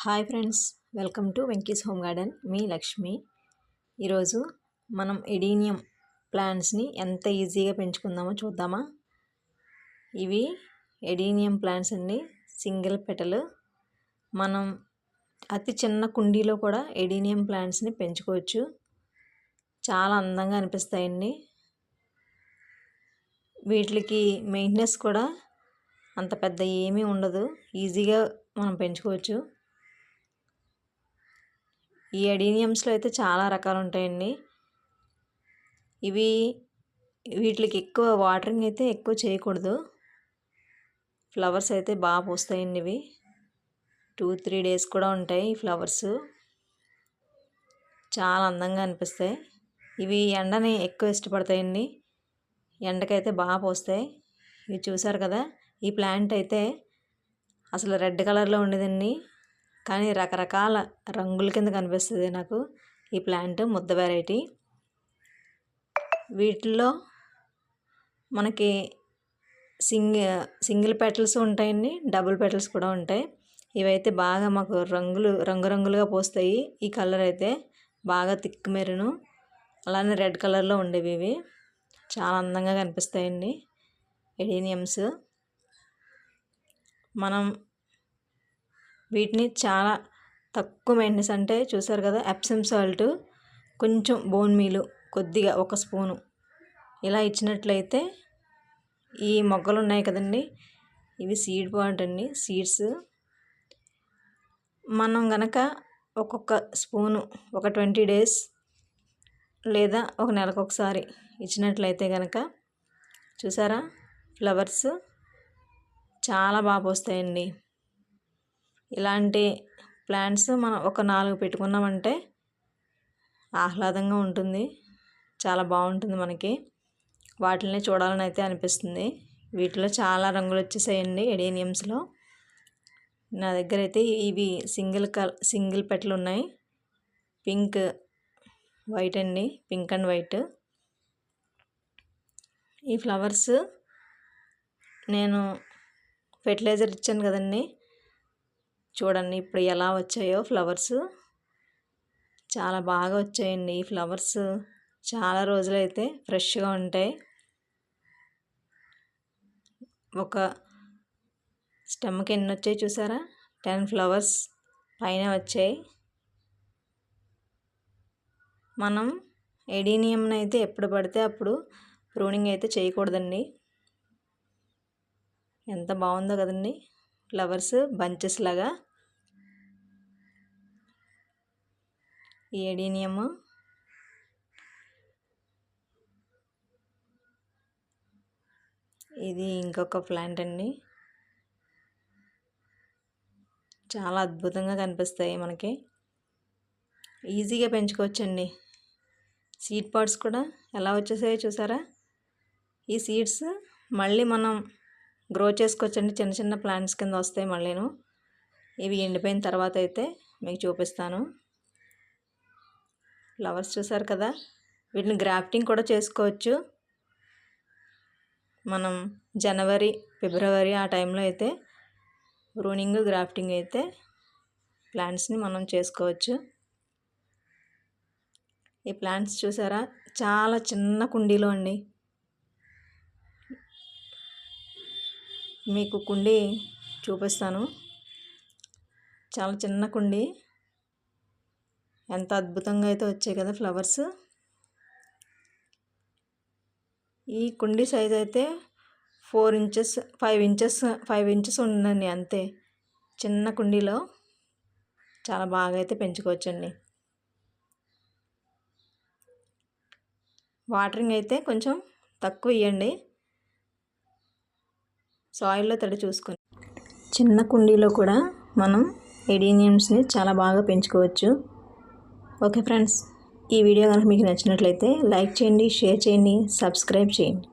Hi friends, welcome to Venky's home garden. మీ లక్ష్మి. ఈరోజు మనం ఎడీనియం ప్లాంట్స్ని ఎంత ఈజీగా పెంచుకుందామో చూద్దామా. ఇవి ఎడీనియం ప్లాంట్స్ అండి, సింగిల్ పెటల్. మనం అతి చిన్న కుండీలో కూడా ఎడీనియం ప్లాంట్స్ని పెంచుకోవచ్చు. చాలా అందంగా అనిపిస్తాయండి. వీటికి మెయింటెనెన్స్ కూడా అంత పెద్ద ఏమీ ఉండదు, ఈజీగా మనం పెంచుకోవచ్చు. ఈ ఎడీనియమ్స్లో అయితే చాలా రకాలు ఉంటాయండి. వీటికి ఎక్కువ వాటరింగ్ అయితే ఎక్కువ చేయకూడదు. ఫ్లవర్స్ అయితే బాగా పూస్తాయండి. ఇవి 2-3 డేస్ కూడా ఉంటాయి. ఈ ఫ్లవర్స్ చాలా అందంగా అనిపిస్తాయి. ఇవి ఎండని ఎక్కువ ఇష్టపడతాయండి, ఎండకైతే బాగా పోస్తాయి. ఇవి చూసారు కదా, ఈ ప్లాంట్ అయితే అసలు రెడ్ కలర్లో ఉండేదండి, కానీ రకరకాల రంగుల కింద కనిపిస్తుంది నాకు ఈ ప్లాంట్. ముద్ద వెరైటీ. వీటిల్లో మనకి సింగిల్ పెటల్స్ ఉంటాయండి, డబుల్ పెటల్స్ కూడా ఉంటాయి. ఇవైతే బాగా మాకు రంగురంగులుగా పోస్తాయి. ఈ కలర్ అయితే బాగా థిక్ మెరూన్, అలానే రెడ్ కలర్లో ఉండేవి. ఇవి చాలా అందంగా కనిపిస్తాయండి ఎడీనియమ్స్. మనం వీటిని చాలా తక్కువ మెయింటెనెన్స్, అంటే చూసారు కదా, ఎప్సమ్ సాల్ట్, కొంచెం బోన్ మీలు కొద్దిగా 1 స్పూను ఇలా ఇచ్చినట్లయితే, ఈ మొగ్గలు ఉన్నాయి కదండి, ఇవి సీడ్ పాట్ అండి, సీడ్స్. మనం గనక ఒక్కొక్క స్పూను ఒక 20 డేస్ లేదా ఒక నెలకు ఒకసారి ఇచ్చినట్లయితే కనుక, చూసారా, ఫ్లవర్స్ చాలా బాగా పోస్తాయండి. ఇలాంటి ప్లాంట్స్ మనం ఒక 4 పెట్టుకున్నామంటే ఆహ్లాదంగా ఉంటుంది, చాలా బాగుంటుంది మనకి. వాటిని చూడాలని అయితే అనిపిస్తుంది. వీటిలో చాలా రంగులు వచ్చేసాయండి ఎడీనియమ్స్లో. నా దగ్గర అయితే ఇవి సింగిల్ పెటలు ఉన్నాయి. పింక్ వైట్ అండి, పింక్ అండ్ వైట్. ఈ ఫ్లవర్స్ నేను ఫెర్టిలైజర్ ఇచ్చాను కదండి, చూడండి ఇప్పుడు ఎలా వచ్చాయో ఫ్లవర్స్. చాలా బాగా వచ్చాయండి ఈ ఫ్లవర్స్. చాలా రోజులైతే ఫ్రెష్గా ఉంటాయి. ఒక స్టెమ్కి ఎన్ని వచ్చాయి చూసారా, 10 ఫ్లవర్స్ పైన వచ్చాయి. మనం ఎడీనియంని అయితే ఎప్పుడు పడితే అప్పుడు ప్రూనింగ్ అయితే చేయకూడదండి. ఎంత బాగుందో కదండి ఫ్లవర్స్, బంచెస్ లాగా. ఈ ఎడీనియం ఇది ఇంకొక ప్లాంట్ అండి, చాలా అద్భుతంగా కనిపిస్తాయి మనకి. ఈజీగా పెంచుకోవచ్చండి. సీడ్ పాట్స్ కూడా ఎలా వచ్చేసాయో చూసారా. ఈ సీడ్స్ మళ్ళీ మనం గ్రో చేసుకోవచ్చండి, చిన్న చిన్న ప్లాంట్స్ కింద వస్తాయి మళ్ళీను. ఇవి ఎండిపోయిన తర్వాత అయితే మీకు చూపిస్తాను. ఫ్లవర్స్ చూసారు కదా, వీటిని గ్రాఫ్టింగ్ కూడా చేసుకోవచ్చు. మనం జనవరి, ఫిబ్రవరి ఆ టైంలో అయితే ప్రూనింగ్, గ్రాఫ్టింగ్ అయితే ప్లాంట్స్ని మనం చేసుకోవచ్చు. ఈ ప్లాంట్స్ చూసారా, చాలా చిన్న కుండీలో అండి. మీకు కుండీ చూపిస్తాను. చాలా చిన్న కుండీ, ఎంత అద్భుతంగా అయితే వచ్చాయి కదా ఫ్లవర్స్. ఈ కుండీ సైజ్ అయితే 4 ఇంచెస్ 5 ఇంచెస్ ఉందండి, అంతే. చిన్న కుండీలో చాలా బాగా అయితే పెంచుకోవచ్చండి. వాటరింగ్ అయితే కొంచెం తక్కువ ఇవ్వండి, సాయిల్లో తడి చూసుకొని. చిన్న కుండీలో కూడా మనం ఎడీనియమ్స్ని చాలా బాగా పెంచుకోవచ్చు. ఓకే ఫ్రెండ్స్, ఈ వీడియో కనుక మీకు నచ్చినట్లయితే లైక్ చేయండి, షేర్ చేయండి, సబ్స్క్రైబ్ చేయండి.